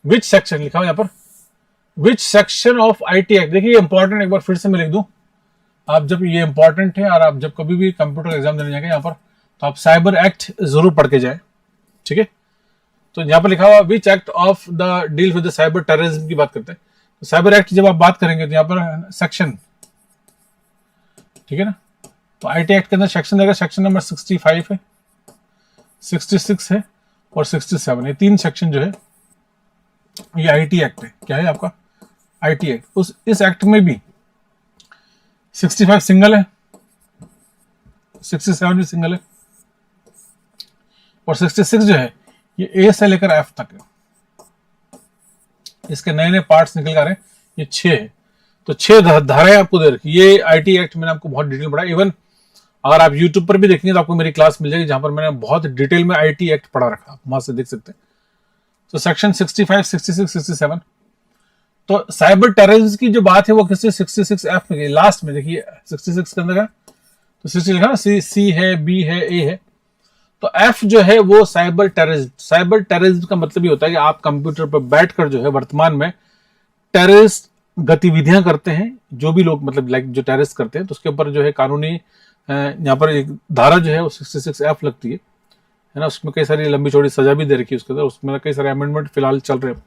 Which section लिखा हुआ यहाँ पर, which section of IT act. देखिए इंपॉर्टेंट, एक बार फिर से मैं लिख दूं, आप जब ये इंपॉर्टेंट है और आप जब कभी भी कंप्यूटर एग्जाम देने जाएंगे यहाँ पर, तो आप साइबर एक्ट जरूर पढ़ के जाए, ठीक है। तो यहाँ पर लिखा हुआ which act of the deal with the cyber terrorism की बात करते हैं। तो साइबर एक्ट जब आप बात करेंगे तो यहाँ पर सेक्शन, ठीक है ना, तो आईटी एक्ट के अंदर सेक्शन रहेगा, सेक्शन नंबर 65 है, 66 है और 67, ये 3 सेक्शन जो है ये आईटी एक्ट है। क्या है आपका आईटी एक्ट। उस इस एक्ट में भी 65 सिंगल है, 67 भी सिंगल है और 66 जो है ये ए से लेकर एफ तक है। इसके नए नए पार्ट्स निकल कर रहे हैं, ये 6 है। तो 6 धाराएं आपको दे रखी। ये आईटी एक्ट मैंने आपको बहुत डिटेल पढ़ा, इवन अगर आप यूट्यूब पर भी देखेंगे तो आपको मेरी क्लास मिल जाएगी जहां पर मैंने बहुत डिटेल में आईटी एक्ट पढ़ा रखा, आप वहां से देख सकते हैं। तो सेक्शन 65, 66, 67। तो साइबर टेररिज्म की जो बात है वो किससे 66 एफ में, लास्ट में देखिए 66 के अंदर है, तो 60 लिखा ना, सी है, बी है, ए है। तो एफ जो है वो साइबर टेररिज्म। साइबर टेररिज्म का मतलब ये होता है कि आप कंप्यूटर पर बैठकर जो है वर्तमान में टेररिस्ट गतिविधियां करते हैं, जो भी लोग मतलब लाइक जो टेररिस्ट करते हैं, तो उसके ऊपर जो है कानूनी यहाँ पर एक धारा जो है वो 66 एफ लगती है ना। उसमें कई सारी लंबी चौड़ी सजा भी दे रखी है उसके अंदर, उसमें कई सारे अमेंडमेंट फिलहाल चल रहे हैं।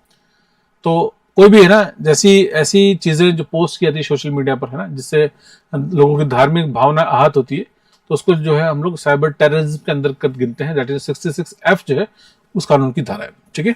तो कोई भी है ना, जैसी ऐसी चीजें जो पोस्ट की जाती है सोशल मीडिया पर है ना, जिससे लोगों की धार्मिक भावना आहत होती है, तो उसको जो है हम लोग साइबर टेररिज्म के अंदर गिनते हैं। दैट इज 66 एफ जो है उस कानून की धारा है, ठीक है।